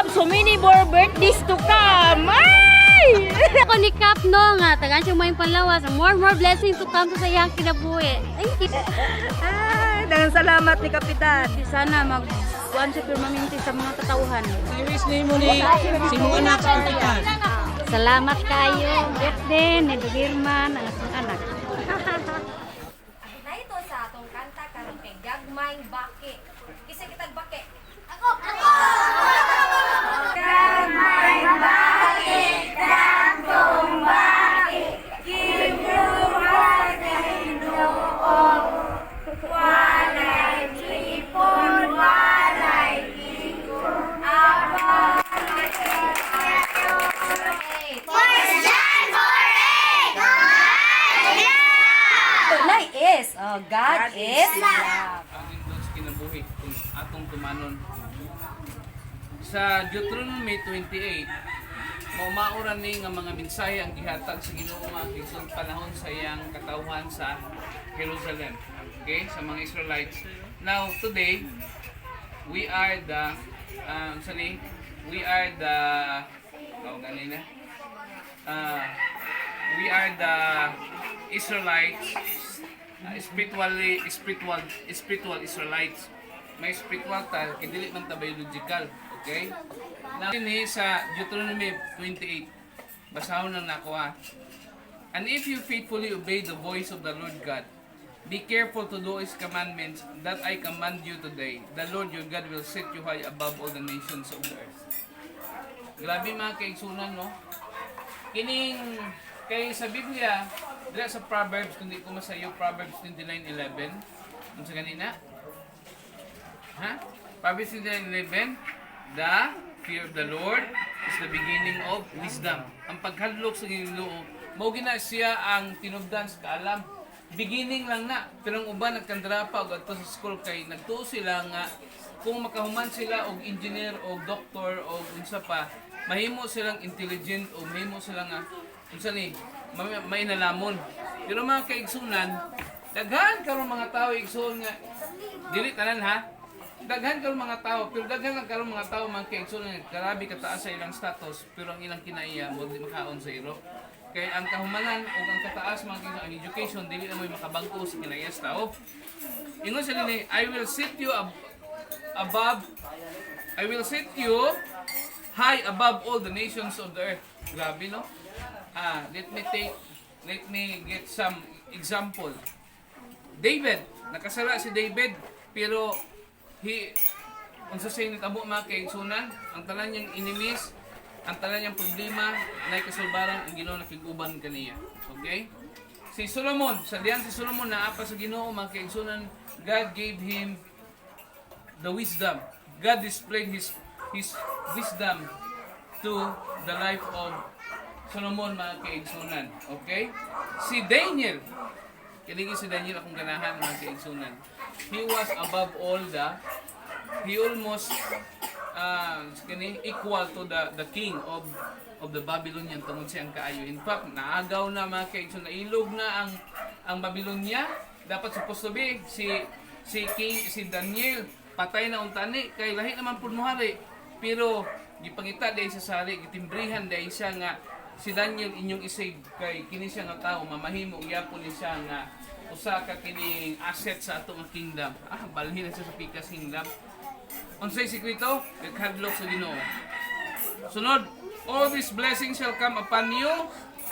have so many more birthdays to come. Ay! Ako ni Kap no nga, tagaan siya may panlawas. More blessings to come sa iyang kinabuhi. Thank you. Ay, daghang salamat ni Kapitan. Sana mag-buwan siya pero maminti sa mga katauhan. I-wish ni mo ni si mo anak sa kapitan. Salamat kayo. Birthday ni Dugirman, ang akong anak. Na ito sa atong kanta karon kay Gagmayng Baki. Kisa kitag baki. God is love. Ang indon sa kinabuhi kung atong tumanon. Sa Deuteronomy 28, maumaoran ni nga mga mensahe ang gihatag sa Ginoo nga kisod panahon sa iyang katawhan sa Jerusalem. Okay, sa mga Israelites. Now today, we are the we are the Israelites, spiritual Israelites. May spiritual ta, hindi man ta biological, okay? Now ini sa Deuteronomy 28. Basahon lang nako ha. And if you faithfully obey the voice of the Lord God, be careful to do His commandments that I command you today. The Lord your God will set you high above all the nations of the earth. Grabe mga kaigsunan, no? Kining kay sa Biblia, dira sa Proverbs, kundi ko masayo, Proverbs 29:11. Ano sa kanina? Ha? Proverbs 29:11, the fear of the Lord is the beginning of wisdom. Ang paghadlok sa Ginoo, mao gina siya ang tinubdan sa kaalam. Beginning lang na, pero ang uban nagkandara pa og adto sa school kay nagtuo sila nga kung makahuman sila og engineer o doktor o unsa pa, mahimo silang intelligent o mahimo sila nga unsa ni may nalamon. Pero mga kaigsunan, daghan karon mga tao igsoon nga dili tanan ha. Daghan karon mga tao, pero daghan lang karon mga tao mga kaigsunan nga grabe kataas sa ilang status, pero ang ilang kinaiya mo di makaon sa iro. Kay ang kahumanan o ang kataas mga kaigsunan, ang education dili na moy makabangko sa kinaiya sa tao. Ingon sa nini, I will set you high above all the nations of the earth. Grabe no? Let me get some example. David, nakasala si David, pero unsa say nitabo mga kaigsunan, ang tanan niyang enemies, ang tanan niyang problema, nay kasulbaran ang Ginoo nakig-uban kaniya. Okay? Si Solomon, sa diyan si Solomon naapa sa Ginoo mga kaigsunan, God gave him the wisdom. God displayed his wisdom to the life of Solomon mga kaigsunan. Okay? Si Daniel, kiligi si Daniel akong ganahan mga kaigsunan. He was above all he almost equal to the king of the Babylonian tungod siyang kaayo. In fact, naagaw na mga kaigsunan, nailog na ang Babylonia. Dapat supposed to be si Daniel patay na untani kay lahi naman pud mohari. Pero gipangita dahil sa sari, gitimbrihan dahil siya nga si Daniel inyong isave kay kini siya nga tao mamahimo gyapon ni siya nga usa ka kining asset sa atong kingdom. Balhin na siya sa pikas kingdom. Unsay sekreto? Naghadlok sa Ginoo. Sunod, all these blessings shall come upon you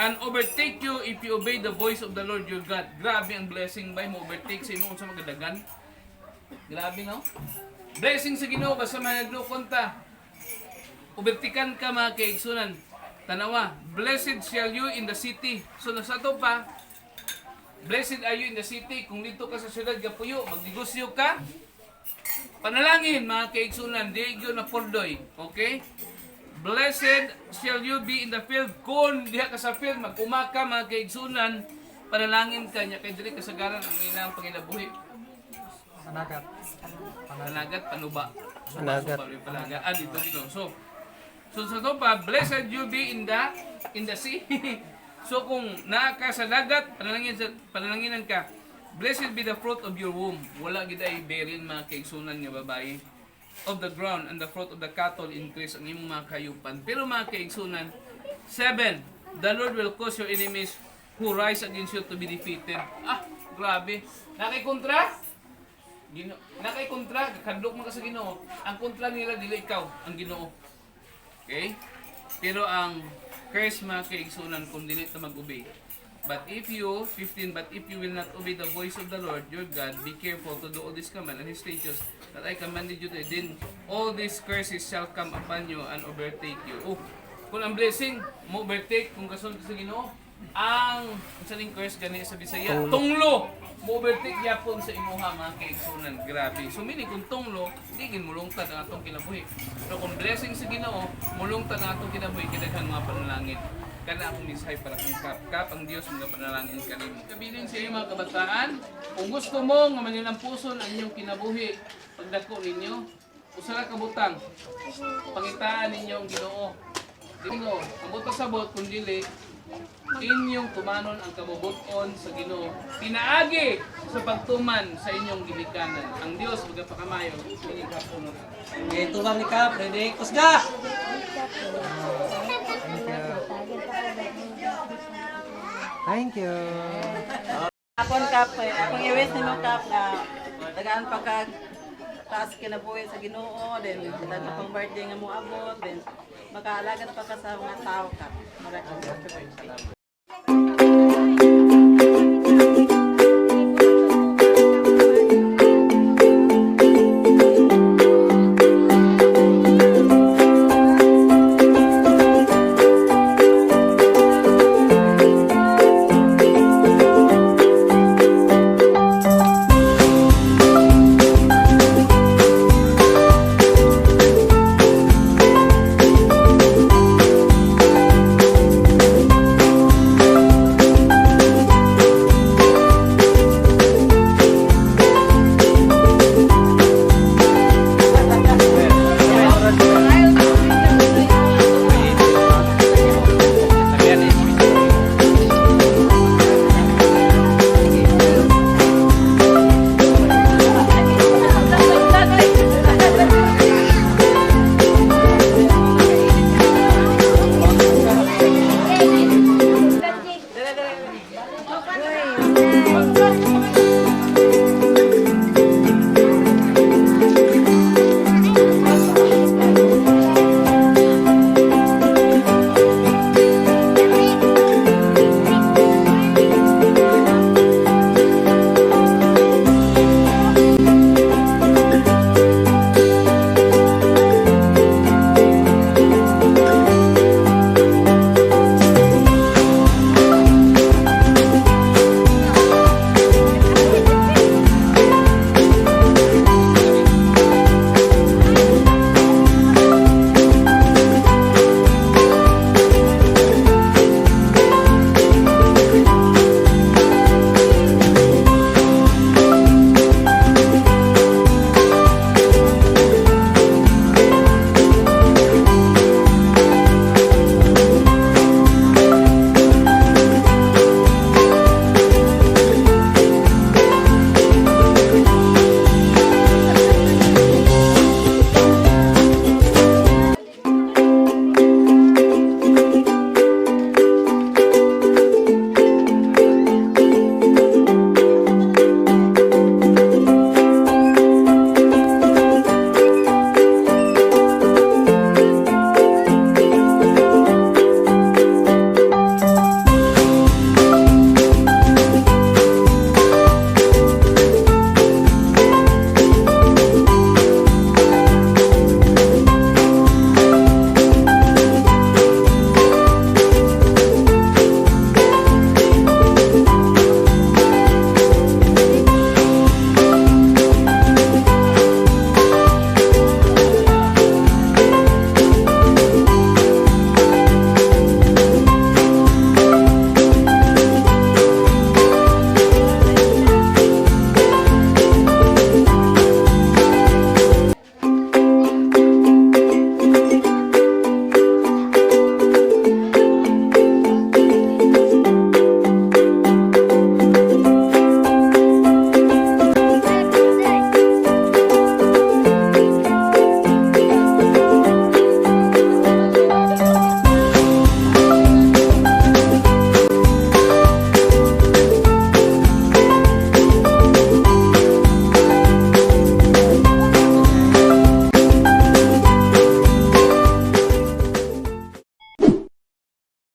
and overtake you if you obey the voice of the Lord your God. Grabe ang blessing ba mo overtake sa imo unsa magadagan. Grabe no? Blessing sa Ginoo basta manadlokon ta. Ubertikan ka mga kaigsunan. Tanawa, blessed shall you in the city. So nasa to pa, blessed are you in the city. Kung dito ka sa syudad Gapuyo, magnegosyo ka. Panalangin mga kaigsunan, di na pordoy. Okay? Blessed shall you be in the field. Kung diha ka sa field, mag-umaka mga kaigsunan, panalangin ka niya kay diri kasagaran ang ilang panginabuhi. Panagat, panuba. Panagat. Dito. So sa to pa, blessed you be in the sea. So kung naa ka sa dagat, panalanginan ka. Blessed be the fruit of your womb. Wala gid ay bearing mga kaigsunan nga babae. of the ground and the fruit of the cattle increase ang imong mga kayupan. Pero mga kaigsunan, 7, the Lord will cause your enemies who rise against you to be defeated. Ah, grabe. Nakikontra? Nakikontra, kadlok mo ka sa Ginoo. Ang kontra nila dili ikaw, ang Ginoo. Okay? Pero ang curse mga kaigsunan kung dili ta mag-obey. But if you, 15, but if you will not obey the voice of the Lord your God, be careful to do all this command and His statutes that I commanded you today. Then all these curses shall come upon you and overtake you. Oh, kung ang blessing mo overtake kung kasunod sa Ginoo, ang saling curse gani sa Bisaya, tunglo mo overtake yapon sa imuha mga kaigsunan. Grabe. So meaning kung tunglo, digin mulungtad ang atong kinabuhi. Pero kung blessing sa Ginoo, mulungtad ang atong kinabuhi kidaghan mga panalangin. Kana akong misay para kang kap ang Dios mga panalangin kanimo. Kabilin sa iyo mga kabataan, kung gusto mo nga manilang puso ang inyong kinabuhi, pagdako ninyo, usa ka butang. Pangitaan ninyo ang Ginoo. Ginoo, ang butang sabot kung dili inyong tumanon ang kabubuton sa Ginoo. Pinaagi sa pagtuman sa inyong gilikanan. Ang Dios magapakamayo ining kapuno. Okay, tulang ni Kap, ready? Kusga! Thank you. Akong Kap, akong iwis ni mo Kap na dagaan pagkag taas kinabuhi sa Ginoo, then dagang pang birthday nga mo abot, then makaalagat pa ka sa mga tao Kap. Maraming salamat.